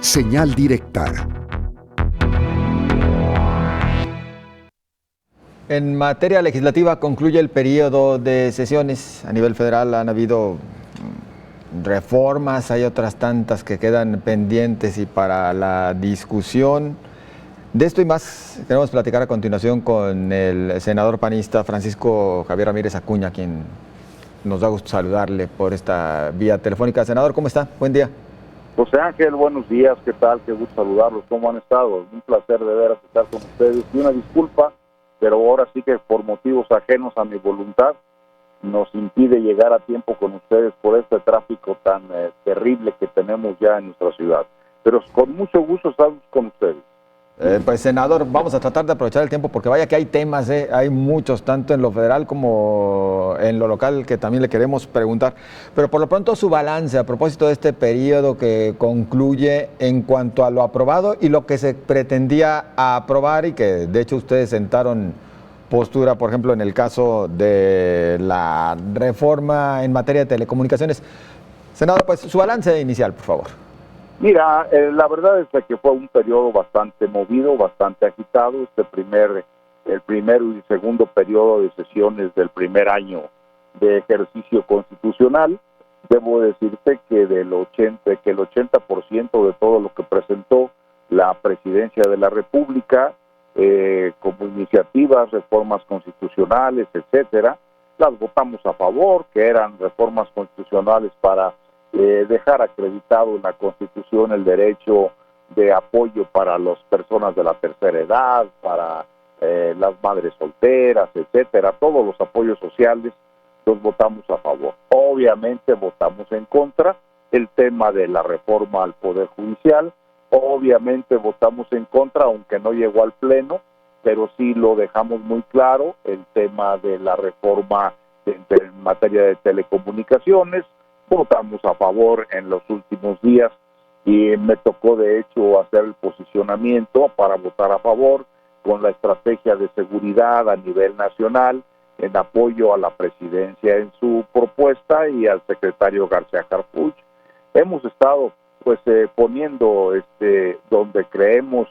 Señal directa. En materia legislativa concluye el periodo de sesiones. A nivel federal han habido reformas, hay otras tantas que quedan pendientes y para la discusión. De esto y más queremos platicar a continuación con el senador panista Francisco Javier Ramírez Acuña, quien nos da gusto saludarle por esta vía telefónica. Senador, ¿cómo está? Buen día. José Ángel, buenos días, ¿qué tal? Qué gusto saludarlos, ¿cómo han estado? Un placer de veras estar con ustedes y una disculpa, pero ahora sí que por motivos ajenos a mi voluntad nos impide llegar a tiempo con ustedes por este tráfico tan terrible que tenemos ya en nuestra ciudad. Pero con mucho gusto estamos con ustedes. Pues senador, vamos a tratar de aprovechar el tiempo porque vaya que hay temas, hay muchos, tanto en lo federal como en lo local, que también le queremos preguntar. Pero por lo pronto su balance a propósito de este periodo que concluye en cuanto a lo aprobado y lo que se pretendía aprobar y que de hecho ustedes sentaron postura, por ejemplo, en el caso de la reforma en materia de telecomunicaciones. Senador, pues su balance inicial, por favor. Mira, la verdad es que fue un periodo bastante movido, bastante agitado, el primero y segundo periodo de sesiones del primer año de ejercicio constitucional. Debo decirte que el 80% de todo lo que presentó la Presidencia de la República, como iniciativas, reformas constitucionales, etcétera, las votamos a favor, que eran reformas constitucionales para dejar acreditado en la Constitución el derecho de apoyo para las personas de la tercera edad, para las madres solteras, etcétera, todos los apoyos sociales los votamos a favor. Obviamente votamos en contra el tema de la reforma al Poder Judicial, obviamente votamos en contra, aunque no llegó al Pleno, pero sí lo dejamos muy claro, el tema de la reforma en materia de telecomunicaciones. Votamos a favor en los últimos días y me tocó de hecho hacer el posicionamiento para votar a favor con la estrategia de seguridad a nivel nacional en apoyo a la presidencia en su propuesta y al secretario García Harfuch. Hemos estado poniendo donde creemos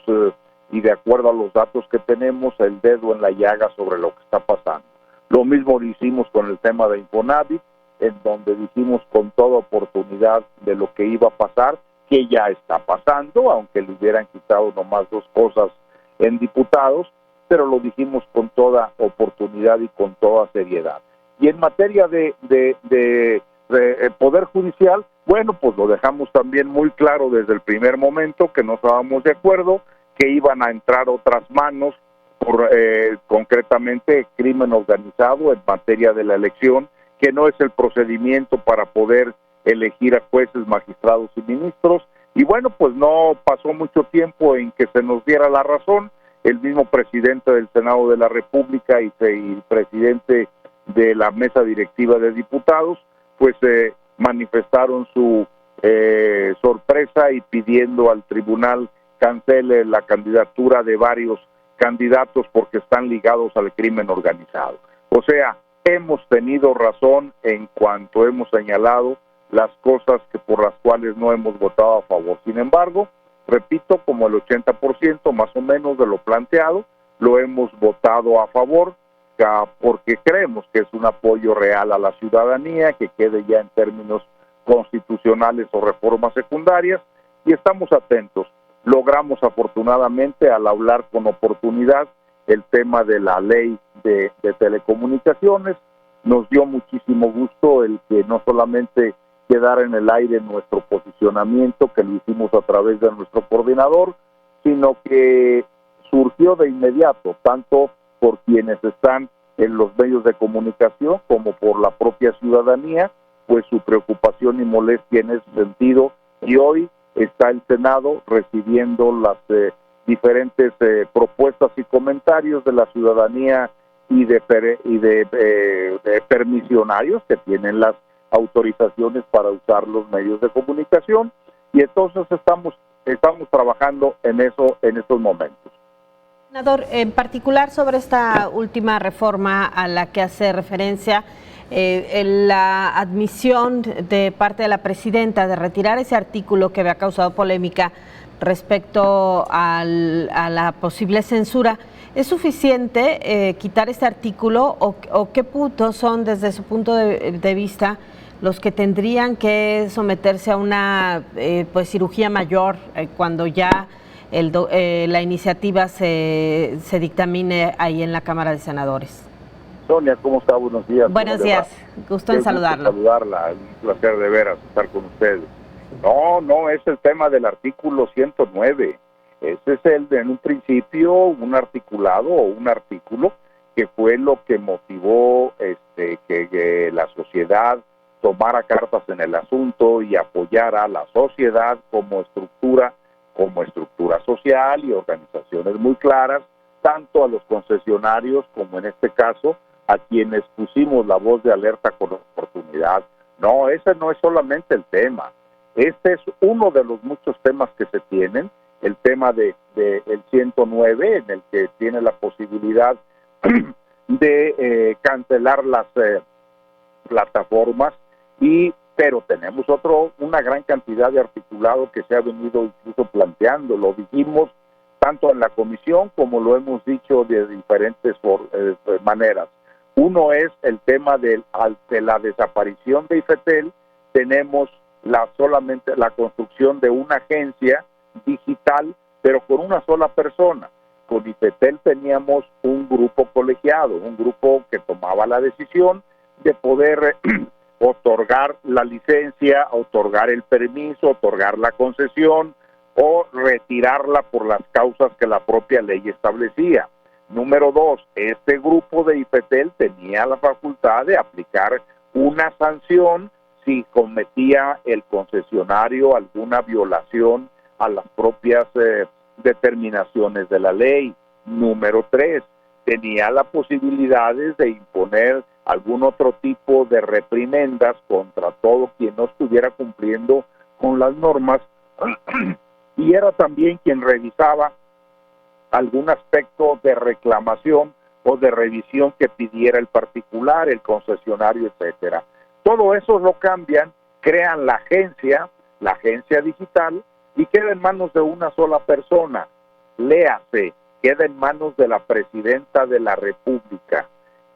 y de acuerdo a los datos que tenemos el dedo en la llaga sobre lo que está pasando. Lo mismo lo hicimos con el tema de Infonavit, en donde dijimos con toda oportunidad de lo que iba a pasar, que ya está pasando, aunque le hubieran quitado nomás 2 cosas en diputados, pero lo dijimos con toda oportunidad y con toda seriedad. Y en materia de Poder Judicial, bueno, pues lo dejamos también muy claro desde el primer momento, que no estábamos de acuerdo, que iban a entrar otras manos, por concretamente crimen organizado en materia de la elección, que no es el procedimiento para poder elegir a jueces, magistrados y ministros. Y bueno, pues no pasó mucho tiempo en que se nos diera la razón. El mismo presidente del Senado de la República y presidente de la mesa directiva de diputados, pues manifestaron su sorpresa y pidiendo al tribunal cancele la candidatura de varios candidatos porque están ligados al crimen organizado. O sea, hemos tenido razón en cuanto hemos señalado las cosas por las cuales no hemos votado a favor. Sin embargo, repito, como el 80% más o menos de lo planteado, lo hemos votado a favor porque creemos que es un apoyo real a la ciudadanía, que quede ya en términos constitucionales o reformas secundarias, y estamos atentos. Logramos afortunadamente, al hablar con oportunidad, el tema de la ley de telecomunicaciones. Nos dio muchísimo gusto el que no solamente quedara en el aire nuestro posicionamiento, que lo hicimos a través de nuestro coordinador, sino que surgió de inmediato, tanto por quienes están en los medios de comunicación como por la propia ciudadanía, pues su preocupación y molestia en ese sentido, y hoy está el Senado recibiendo las diferentes propuestas y comentarios de la ciudadanía y de permisionarios que tienen las autorizaciones para usar los medios de comunicación, y entonces estamos trabajando en eso en estos momentos. Senador, en particular sobre esta última reforma a la que hace referencia, la admisión de parte de la presidenta de retirar ese artículo que había causado polémica respecto a la posible censura, ¿es suficiente quitar este artículo o qué puntos son desde su punto de vista los que tendrían que someterse a una cirugía mayor cuando ya la iniciativa se dictamine ahí en la Cámara de Senadores? Sonia, ¿cómo está? Buenos días. Buenos días, gusto en saludarlo. Saludarla, un placer de veras estar con ustedes. No, es el tema del artículo 109. Ese es en un principio un articulado o un artículo que fue lo que motivó que la sociedad tomara cartas en el asunto y apoyara a la sociedad como estructura social y organizaciones muy claras, tanto a los concesionarios como en este caso a quienes pusimos la voz de alerta con oportunidad. No, ese no es solamente el tema. Este es uno de los muchos temas que se tienen, el tema de el 109, en el que tiene la posibilidad de cancelar las plataformas, pero tenemos una gran cantidad de articulado que se ha venido incluso planteando. Lo dijimos tanto en la comisión como lo hemos dicho de diferentes maneras. Uno es el tema de la desaparición de IFETEL. Tenemos solamente la construcción de una agencia digital, pero con una sola persona. Con IFETEL teníamos un grupo colegiado, un grupo que tomaba la decisión de poder otorgar la licencia, otorgar el permiso, otorgar la concesión o retirarla por las causas que la propia ley establecía. Número 2, este grupo de IFETEL tenía la facultad de aplicar una sanción si cometía el concesionario alguna violación a las propias determinaciones de la ley. Número 3, tenía la posibilidad de imponer algún otro tipo de reprimendas contra todo quien no estuviera cumpliendo con las normas y era también quien revisaba algún aspecto de reclamación o de revisión que pidiera el particular, el concesionario, etcétera. Todo eso lo cambian, crean la agencia digital y queda en manos de una sola persona. Léase, queda en manos de la presidenta de la República,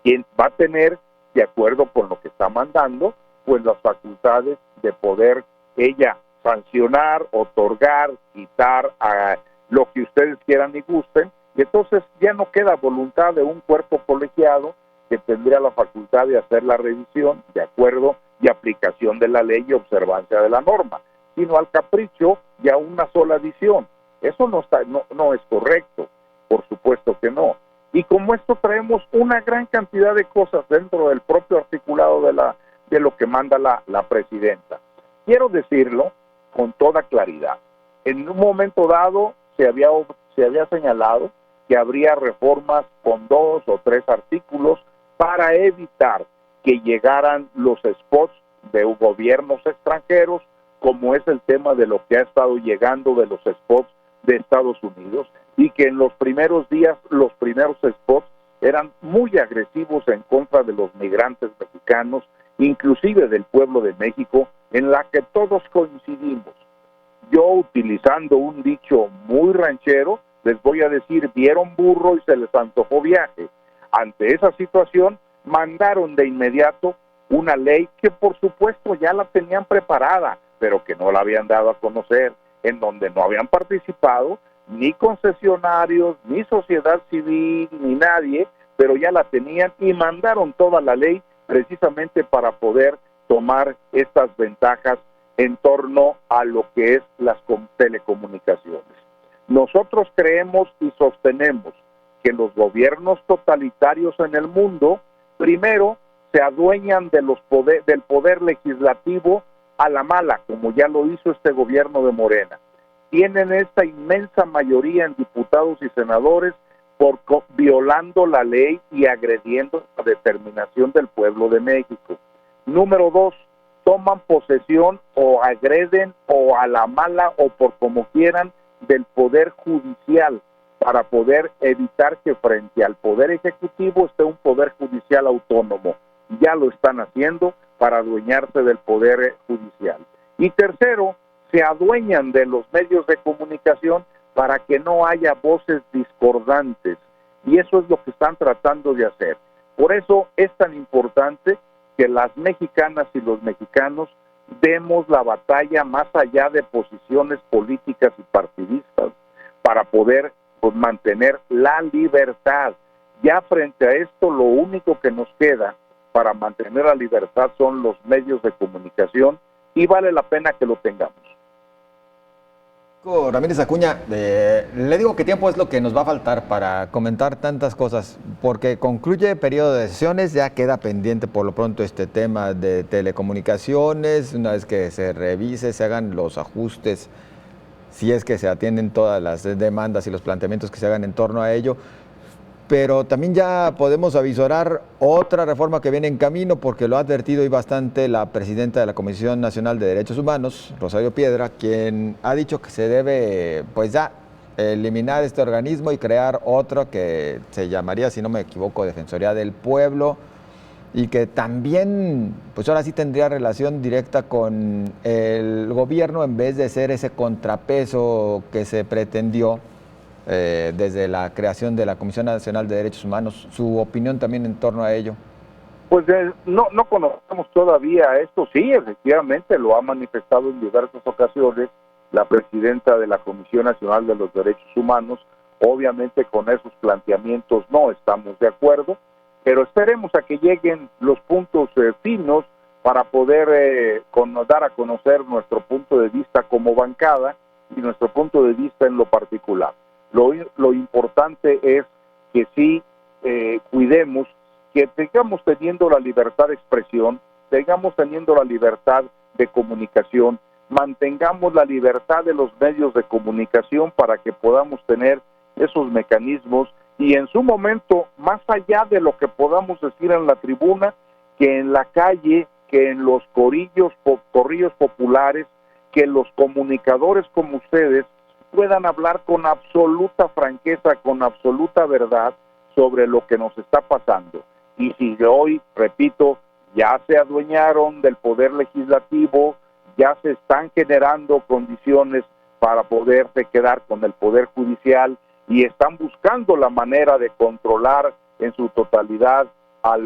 quien va a tener, de acuerdo con lo que está mandando, pues las facultades de poder ella sancionar, otorgar, quitar a lo que ustedes quieran y gusten, y entonces ya no queda voluntad de un cuerpo colegiado que tendría la facultad de hacer la revisión de acuerdo y aplicación de la ley y observancia de la norma, sino al capricho y a una sola edición. Eso no es correcto, por supuesto que no. Y como esto traemos una gran cantidad de cosas dentro del propio articulado de lo que manda la presidenta. Quiero decirlo con toda claridad. En un momento dado se había señalado que habría reformas con 2 o 3 artículos para evitar que llegaran los spots de gobiernos extranjeros, como es el tema de lo que ha estado llegando de los spots de Estados Unidos, y que en los primeros días, los primeros spots eran muy agresivos en contra de los migrantes mexicanos, inclusive del pueblo de México, en la que todos coincidimos. Yo, utilizando un dicho muy ranchero, les voy a decir, vieron burro y se les antojó viaje. Ante esa situación, mandaron de inmediato una ley que por supuesto ya la tenían preparada, pero que no la habían dado a conocer, en donde no habían participado ni concesionarios, ni sociedad civil, ni nadie, pero ya la tenían y mandaron toda la ley precisamente para poder tomar estas ventajas en torno a lo que es las telecomunicaciones. Nosotros creemos y sostenemos que los gobiernos totalitarios en el mundo, primero, se adueñan del poder legislativo a la mala, como ya lo hizo este gobierno de Morena. Tienen esta inmensa mayoría en diputados y senadores violando la ley y agrediendo la determinación del pueblo de México. Número 2, toman posesión o agreden o a la mala o por como quieran del poder judicial para poder evitar que frente al poder ejecutivo esté un poder judicial autónomo. ya lo están haciendo para adueñarse del poder judicial. Y tercero, se adueñan de los medios de comunicación para que no haya voces discordantes. Y eso es lo que están tratando de hacer. Por eso es tan importante que las mexicanas y los mexicanos demos la batalla más allá de posiciones políticas y partidistas para poder mantener la libertad. Ya frente a esto, lo único que nos queda para mantener la libertad son los medios de comunicación y vale la pena que lo tengamos. Ramírez Acuña, le digo que tiempo es lo que nos va a faltar para comentar tantas cosas, porque concluye el periodo de sesiones, ya queda pendiente por lo pronto este tema de telecomunicaciones, una vez que se revise, se hagan los ajustes, si es que se atienden todas las demandas y los planteamientos que se hagan en torno a ello. Pero también ya podemos avisorar otra reforma que viene en camino, porque lo ha advertido hoy bastante la presidenta de la Comisión Nacional de Derechos Humanos, Rosario Piedra, quien ha dicho que se debe, pues ya, eliminar este organismo y crear otro que se llamaría, si no me equivoco, Defensoría del Pueblo, y que también, pues ahora sí tendría relación directa con el gobierno en vez de ser ese contrapeso que se pretendió desde la creación de la Comisión Nacional de Derechos Humanos. ¿Su opinión también en torno a ello? Pues no conocemos todavía esto. Sí, efectivamente lo ha manifestado en diversas ocasiones la presidenta de la Comisión Nacional de los Derechos Humanos. Obviamente con esos planteamientos no estamos de acuerdo, pero esperemos a que lleguen los puntos finos para poder dar a conocer nuestro punto de vista como bancada y nuestro punto de vista en lo particular. Lo importante es que sí cuidemos, que sigamos teniendo la libertad de expresión, sigamos teniendo la libertad de comunicación, mantengamos la libertad de los medios de comunicación para que podamos tener esos mecanismos y en su momento, más allá de lo que podamos decir en la tribuna, que en la calle, que en los corrillos populares, que los comunicadores como ustedes puedan hablar con absoluta franqueza, con absoluta verdad sobre lo que nos está pasando. Y si hoy, repito, ya se adueñaron del poder legislativo, ya se están generando condiciones para poderse quedar con el poder judicial y están buscando la manera de controlar en su totalidad a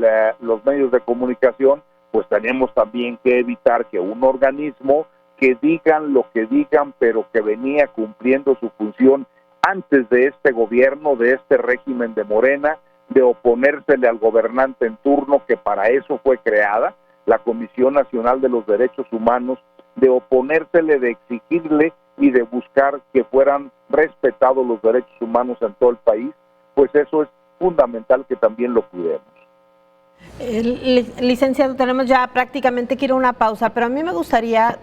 los medios de comunicación, pues tenemos también que evitar que un organismo que digan lo que digan, pero que venía cumpliendo su función antes de este gobierno, de este régimen de Morena, de oponérsele al gobernante en turno, que para eso fue creada, la Comisión Nacional de los Derechos Humanos, de oponérsele, de exigirle y de buscar que fueran respetados los derechos humanos en todo el país, pues eso es fundamental que también lo cuidemos. Licenciado, tenemos ya prácticamente que ir a una pausa, pero a mí me gustaría,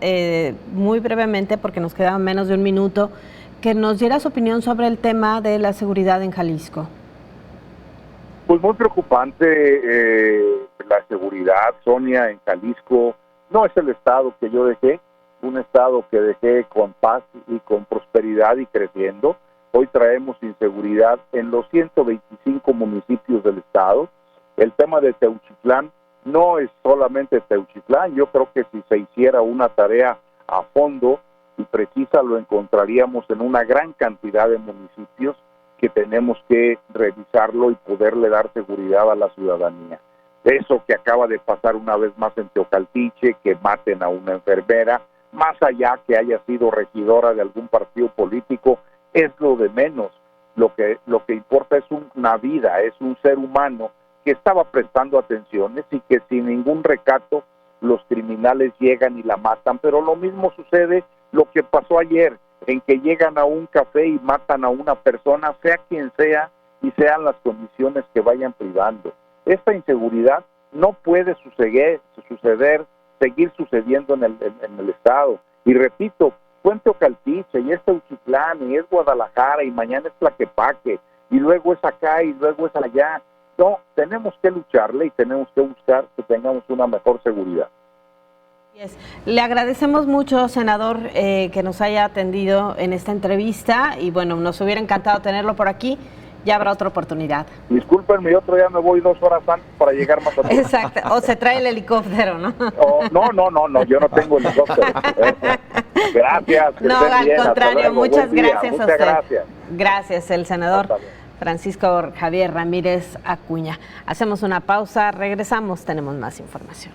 muy brevemente, porque nos queda menos de un minuto, que nos diera su opinión sobre el tema de la seguridad en Jalisco. Pues muy preocupante la seguridad, Sonia, en Jalisco. No es el estado que yo dejé, un estado que dejé con paz y con prosperidad y creciendo. Hoy traemos inseguridad en los 125 municipios del estado. El tema de Teuchitlán no es solamente Teuchitlán. Yo creo que si se hiciera una tarea a fondo y precisa, lo encontraríamos en una gran cantidad de municipios que tenemos que revisarlo y poderle dar seguridad a la ciudadanía. Eso que acaba de pasar una vez más en Teocaltiche, que maten a una enfermera, más allá que haya sido regidora de algún partido político, es lo de menos. Lo que importa es una vida, es un ser humano que estaba prestando atenciones y que sin ningún recato los criminales llegan y la matan. Pero lo mismo sucede lo que pasó ayer, en que llegan a un café y matan a una persona, sea quien sea, y sean las condiciones que vayan privando. Esta inseguridad no puede seguir sucediendo en el Estado. Y repito, fue en Teocaltiche, y es Teuchitlán, y es Guadalajara, y mañana es Tlaquepaque, y luego es acá, y luego es allá. No, tenemos que lucharle y tenemos que buscar que tengamos una mejor seguridad. Le agradecemos mucho, senador, que nos haya atendido en esta entrevista y bueno, nos hubiera encantado tenerlo por aquí Ya habrá otra oportunidad. Discúlpenme, yo otro día me voy 2 horas antes para llegar más a tiempo. Exacto, o se trae el helicóptero, ¿no? No, yo no tengo helicóptero. Gracias. No, al contrario, muchas gracias a usted. Gracias. Gracias, el senador Francisco Javier Ramírez Acuña. Hacemos una pausa, regresamos, tenemos más información.